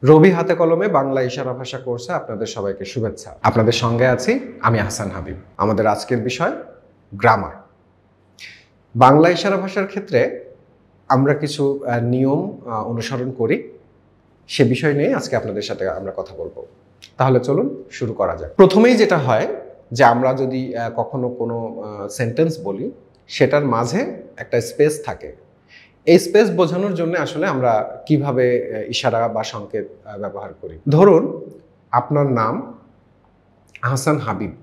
রবি হাতে কলমে বাংলা ইশারা ভাষা কোর্সে আপনাদের সবাইকে শুভেচ্ছা। আপনাদের সঙ্গে আছি আমি হাসান হাবিব। আমাদের আজকের বিষয় গ্রামার। বাংলা ইশারা ভাষার ক্ষেত্রে আমরা কিছু নিয়ম অনুসরণ করি, সে বিষয় নিয়ে আজকে আপনাদের সাথে আমরা কথা বলবো। তাহলে চলুন শুরু করা যাক। প্রথমেই যেটা হয় যে আমরা যদি কখনো কোনো সেন্টেন্স বলি, সেটার মাঝে একটা স্পেস থাকে। এই স্পেস বোঝানোর জন্য আসলে আমরা কিভাবে ইশারা বা সংকেত ব্যবহার করি। ধরুন আপনার নাম হাসান হাবিব,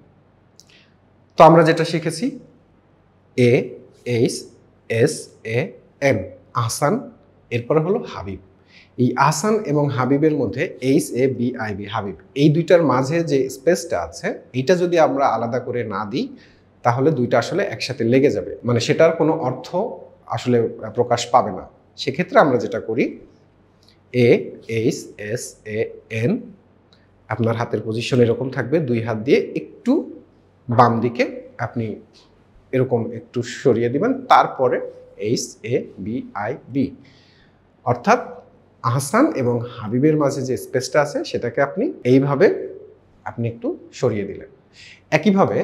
তো আমরা যেটা শিখেছি AHSAN আহসান, এরপরে হলো হাবিব। এই আহসান এবং হাবিবের মধ্যে HABIB হাবিব, এই দুইটার মাঝে যে স্পেসটা আছে, এইটা যদি আমরা আলাদা করে না দিই তাহলে দুইটা আসলে একসাথে লেগে যাবে, মানে সেটার কোনো অর্থ আসলে প্রকাশ পাবে না। সেক্ষেত্রে আমরা যেটা করি, AHSAN, আপনার হাতের পজিশন এরকম থাকবে, দুই হাত দিয়ে একটু বাম দিকে আপনি এরকম একটু সরিয়ে দিবেন, তারপরে HABIB, অর্থাৎ আহসান এবং হাবিবের মাঝে যে স্পেসটা আছে সেটাকে আপনি এইভাবে আপনি একটু সরিয়ে দিলেন। একইভাবে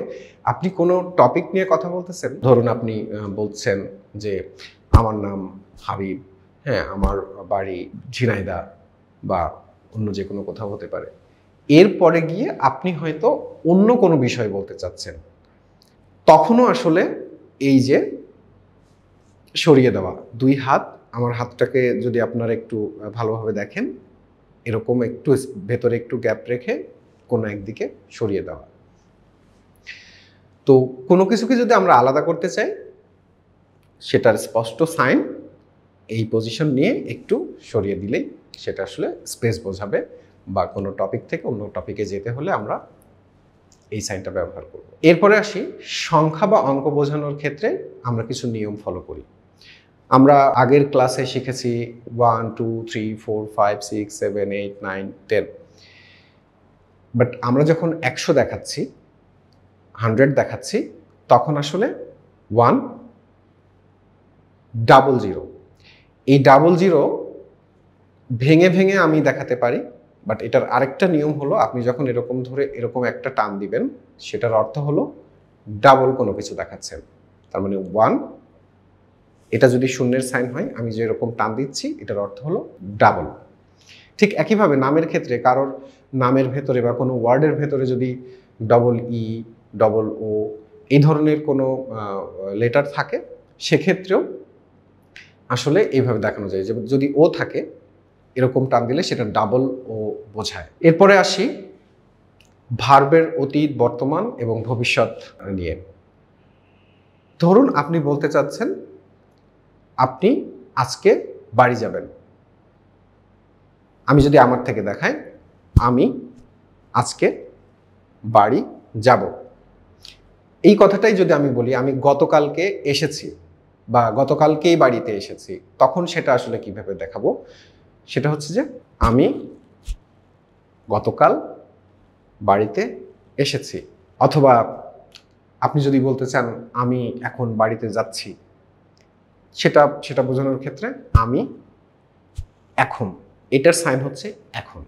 আপনি কোনো টপিক নিয়ে কথা বলতেছেন, ধরুন আপনি বলছেন যে আমার নাম হাবিব, হ্যাঁ, আমার বাড়ি ঝিনাইদহ বা অন্য যে কোনো কোথাও হতে পারে। এরপরে গিয়ে আপনি হয়তো অন্য কোনো বিষয় বলতে চাচ্ছেন, তখনও আসলে এই যে সরিয়ে দেওয়া দুই হাত, আমার হাতটাকে যদি আপনারা একটু ভালোভাবে দেখেন, এরকম একটু ভেতরে একটু গ্যাপ রেখে কোনো একদিকে সরিয়ে দেওয়া। তো কোনো কিছুকে যদি আমরা আলাদা করতে চাই, সেটার স্পষ্ট সাইন এই পজিশন নিয়ে একটু সরিয়ে দিলেই সেটা আসলে স্পেস বোঝাবে, বা কোনো টপিক থেকে অন্য টপিকে যেতে হলে আমরা এই সাইনটা ব্যবহার করব। এরপরে আসি সংখ্যা বা অঙ্ক বোঝানোর ক্ষেত্রে আমরা কিছু নিয়ম ফলো করি। আমরা আগের ক্লাসে শিখেছি 1 2 3 4 5 6 7 8 9 10, বাট আমরা যখন 100 দেখাচ্ছি, 100 দেখাচ্ছি, তখন আসলে 100 এই 00 ভেঙে ভেঙে আমি দেখাতে পারি, বাট এটার আরেকটা নিয়ম হলো, আপনি যখন এরকম ধরে এরকম একটা টান দিবেন, সেটার অর্থ হলো ডাবল কোনো কিছু দেখাচ্ছেন। তার মানে 1, এটা যদি শূন্যের সাইন হয়, আমি যে এরকম টান দিচ্ছি, এটার অর্থ হলো ডাবল। ঠিক একইভাবে নামের ক্ষেত্রে কারোর নামের ভেতরে বা কোনো ওয়ার্ডের ভেতরে যদি EE, O এই ধরনের কোনো লেটার থাকে, সেক্ষেত্রেও আসলে এইভাবে দেখানো যায় যে যদি ও থাকে, এরকম টান দিলে সেটা ডাবল ও বোঝায়। এরপরে আসি ভার্বের অতীত, বর্তমান এবং ভবিষ্যৎ নিয়ে। ধরুন আপনি বলতে চাচ্ছেন আপনি আজকে বাড়ি যাবেন। আমি যদি আমার থেকে দেখাই, আমি আজকে বাড়ি যাব, এই কথাটাই যদি আমি বলি আমি গতকালকে এসেছি বা গতকালকেই বাড়িতে এসেছি, তখন সেটা আসলে কিভাবে দেখাবো? সেটা হচ্ছে যে আমি গতকাল বাড়িতে এসেছি। অথবা আপনি যদি বলতে চান আমি এখন বাড়িতে যাচ্ছি, সেটা বোঝানোর ক্ষেত্রে আমি এখন, এটার সাইন হচ্ছে এখন,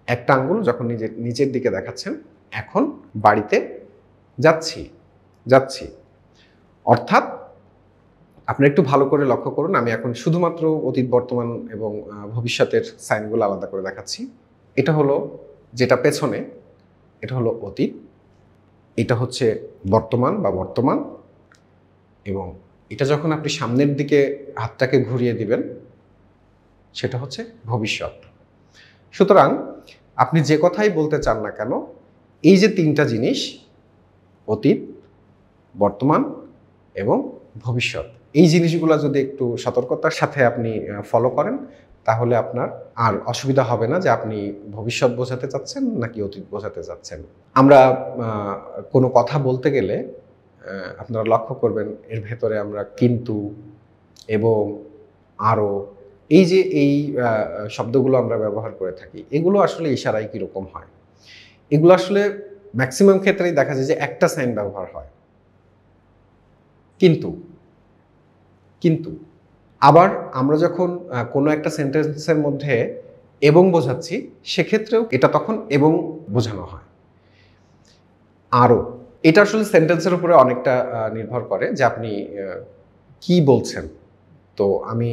একটা আঙ্গুল যখন নিচের দিকে দেখাচ্ছেন, এখন বাড়িতে যাচ্ছি। অর্থাৎ আপনি একটু ভালো করে লক্ষ্য করুন, আমি এখন শুধুমাত্র অতীত, বর্তমান এবং ভবিষ্যতের সাইনগুলো আলাদা করে দেখাচ্ছি। এটা হলো যেটা পেছনে, এটা হলো অতীত, এটা হচ্ছে বর্তমান বা বর্তমান, এবং এটা যখন আপনি সামনের দিকে হাতটাকে ঘুরিয়ে দিবেন, সেটা হচ্ছে ভবিষ্যৎ। সুতরাং আপনি যে কথাই বলতে চান না কেন, এই যে তিনটা জিনিস, অতীত, বর্তমান এবং ভবিষ্যৎ, এই জিনিসগুলো যদি একটু সতর্কতার সাথে আপনি ফলো করেন, তাহলে আপনার আর অসুবিধা হবে না যে আপনি ভবিষ্যৎ বোঝাতে চাচ্ছেন নাকি অতীত বোঝাতে চাচ্ছেন। আমরা কোনো কথা বলতে গেলে আপনারা লক্ষ্য করবেন, এর ভেতরে আমরা কিন্তু, এবং, আরও, এই যে এই শব্দগুলো আমরা ব্যবহার করে থাকি, এগুলো আসলে ইশারায় কীরকম হয়? এগুলো আসলে ম্যাক্সিমাম ক্ষেত্রেই দেখা যায় যে একটা সাইন ব্যবহার হয়, কিন্তু আবার আমরা যখন কোনো একটা সেন্টেন্সের মধ্যে এবং বোঝাচ্ছি, সেক্ষেত্রেও এটা তখন এবং বোঝানো হয়। আরও, এটা আসলে সেন্টেন্সের উপরে অনেকটা নির্ভর করে যে আপনি কি বলছেন। তো আমি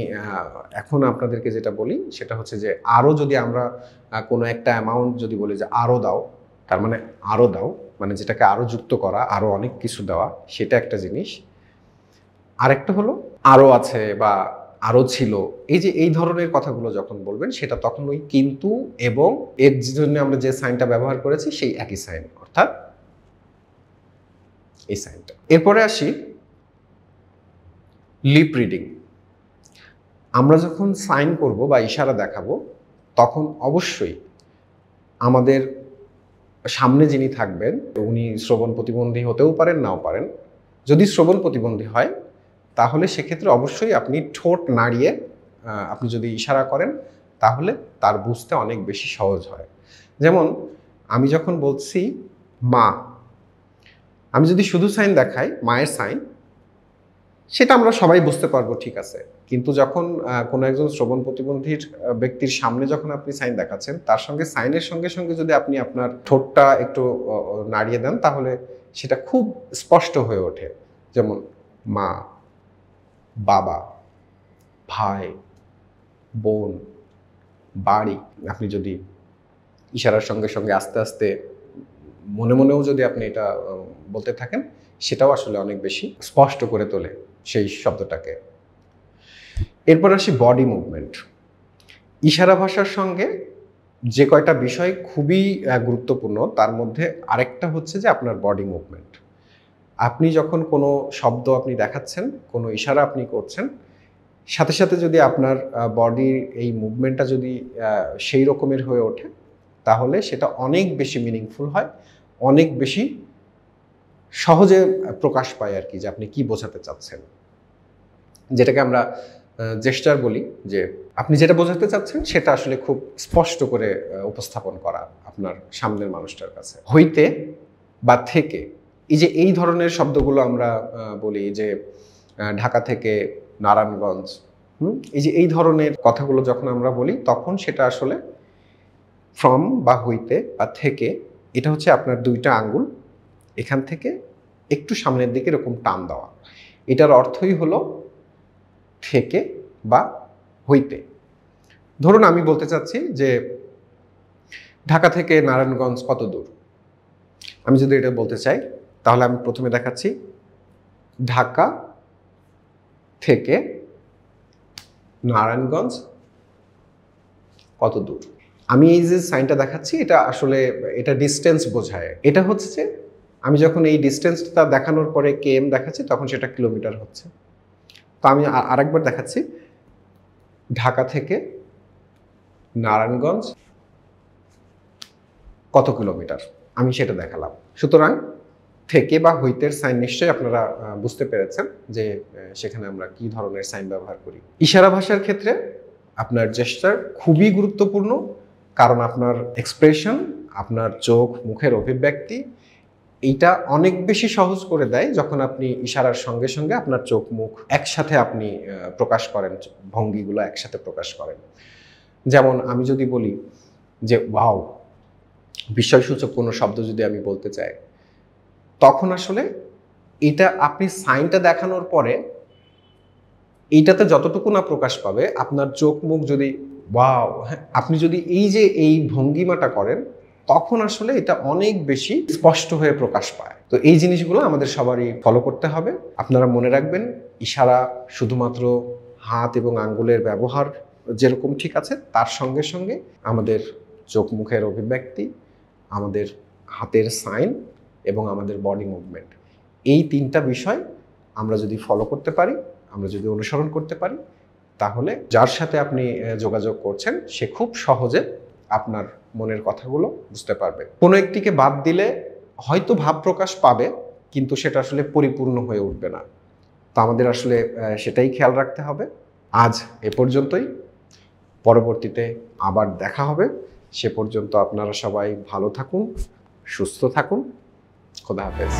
এখন আপনাদেরকে যেটা বলি সেটা হচ্ছে যে আরও যদি আমরা কোনো একটা অ্যামাউন্ট যদি বলি যে আরও দাও, তার মানে আরও দাও, মানে যেটাকে আরও যুক্ত করা, আরও অনেক কিছু দেওয়া, সেটা একটা জিনিস। আরেকটা হলো আরও আছে বা আরও ছিল, এই যে এই ধরনের কথাগুলো যখন বলবেন সেটা তখন ওই কিন্তু এবং এর জন্য আমরা যে সাইনটা ব্যবহার করেছি সেই একই সাইন, অর্থাৎ এই সাইনটা। এরপরে আসি লিপ রিডিং। আমরা যখন সাইন করব বা ইশারা দেখাবো তখন অবশ্যই আমাদের সামনে যিনি থাকবেন উনি শ্রবণ প্রতিবন্ধী হতেও পারেন, নাও পারেন। যদি শ্রবণ প্রতিবন্ধী হয় তাহলে সেক্ষেত্রে অবশ্যই আপনি ঠোঁট নাড়িয়ে আপনি যদি ইশারা করেন তাহলে তার বুঝতে অনেক বেশি সহজ হয়। যেমন আমি যখন বলছি মা, আমি যদি শুধু সাইন দেখাই মায়ের সাইন, সেটা আমরা সবাই বুঝতে পারবো, ঠিক আছে। কিন্তু যখন কোনো একজন শ্রবণ প্রতিবন্ধীর ব্যক্তির সামনে যখন আপনি সাইন দেখাচ্ছেন, তার সঙ্গে সাইনের সঙ্গে সঙ্গে যদি আপনি আপনার ঠোঁটটা একটু নাড়িয়ে দেন তাহলে সেটা খুব স্পষ্ট হয়ে ওঠে। যেমন মা, বাবা, ভাই, বোন, বাড়ি। আপনি যদি ইশারার সঙ্গে সঙ্গে আস্তে আস্তে মনে মনেও যদি আপনি এটা বলতে থাকেন, সেটাও আসলে অনেক বেশি স্পষ্ট করে তোলে সেই শব্দটাকে। এরপর আসি বডি মুভমেন্ট। ইশারা ভাষার সঙ্গে যে কয়টা বিষয় খুবই গুরুত্বপূর্ণ তার মধ্যে আরেকটা হচ্ছে যে আপনার বডি মুভমেন্ট। আপনি যখন কোনো শব্দ আপনি দেখাচ্ছেন, কোনো ইশারা আপনি করছেন, সাথে সাথে যদি আপনার বডির এই মুভমেন্টটা যদি সেই রকমের হয়ে ওঠে তাহলে সেটা অনেক বেশি মিনিংফুল হয়, অনেক বেশি সহজে প্রকাশ পায় আর কি, যে আপনি কি বোঝাতে চাচ্ছেন। যেটাকে আমরা জেস্টার বলি, যে আপনি যেটা বোঝাতে চাচ্ছেন সেটা আসলে খুব স্পষ্ট করে উপস্থাপন করা আপনার সামনের মানুষটার কাছে। হইতে বা থেকে, এই যে এই ধরনের শব্দগুলো আমরা বলি যে ঢাকা থেকে নারায়ণগঞ্জ, এই যে এই ধরনের কথাগুলো যখন আমরা বলি তখন সেটা আসলে ফ্রম বা হইতে বা থেকে, এটা হচ্ছে আপনার দুইটা আঙ্গুল এখান থেকে একটু সামনের দিকে এরকম টান দেওয়া। এটার অর্থই হলো থেকে বা হইতে। ধরুন আমি বলতে চাচ্ছি যে ঢাকা থেকে নারায়ণগঞ্জ কত দূর। আমি যদি এটা বলতে চাই তাহলে আমি প্রথমে দেখাচ্ছি ঢাকা থেকে নারায়ণগঞ্জ কত দূর। আমি এই যে সাইনটা দেখাচ্ছি এটা আসলে এটা ডিস্টেন্স বোঝায়। এটা হচ্ছে যে আমি যখন এই ডিস্টেন্সটা দেখানোর পরে কেএম দেখাচ্ছি তখন সেটা কিলোমিটার হচ্ছে। তো আমি আরেকবার দেখাচ্ছি ঢাকা থেকে নারায়ণগঞ্জ কত কিলোমিটার, আমি সেটা দেখালাম। সুতরাং থেকে বা হইতের সাইন নিশ্চয়ই আপনারা বুঝতে পেরেছেন যে সেখানে আমরা কি ধরনের সাইন ব্যবহার করি। ইশারা ভাষার ক্ষেত্রে আপনার জেস্টার খুবই গুরুত্বপূর্ণ, কারণ আপনার এক্সপ্রেশন, আপনার চোখ মুখের অভিব্যক্তি এইটা অনেক বেশি সহজ করে দেয় যখন আপনি ইশারার সঙ্গে সঙ্গে আপনার চোখ মুখ একসাথে আপনি প্রকাশ করেন, ভঙ্গিগুলো একসাথে প্রকাশ করেন। যেমন আমি যদি বলি যে ওয়াও, বিস্ময়সূচক কোনো শব্দ যদি আমি বলতে চাই, তখন আসলে এটা আপনি সাইনটা দেখানোর পরে এইটাতে যতটুকু না প্রকাশ পাবে, আপনার চোখ মুখ যদি ওয়াও, হ্যাঁ, আপনি যদি এই যে এই ভঙ্গিমাটা করেন তখন আসলে এটা অনেক বেশি স্পষ্ট হয়ে প্রকাশ পায়। তো এই জিনিসগুলো আমাদের সবারই ফলো করতে হবে। আপনারা মনে রাখবেন, ইশারা শুধুমাত্র হাত এবং আঙ্গুলের ব্যবহার যেরকম ঠিক আছে, তার সঙ্গে সঙ্গে আমাদের চোখ মুখের অভিব্যক্তি, আমাদের হাতের সাইন এবং আমাদের বডি মুভমেন্ট, এই তিনটা বিষয় আমরা যদি ফলো করতে পারি, আমরা যদি অনুসরণ করতে পারি, তাহলে যার সাথে আপনি যোগাযোগ করছেন সে খুব সহজে আপনার মনের কথাগুলো বুঝতে পারবে। কোনো একটিকে বাদ দিলে হয়তো ভাব প্রকাশ পাবে, কিন্তু সেটা আসলে পরিপূর্ণ হয়ে উঠবে না। তো আমাদের আসলে সেটাই খেয়াল রাখতে হবে। আজ এ পর্যন্তই, পরবর্তীতে আবার দেখা হবে। সে পর্যন্ত আপনারা সবাই ভালো থাকুন, সুস্থ থাকুন। খোদা হাফেজ।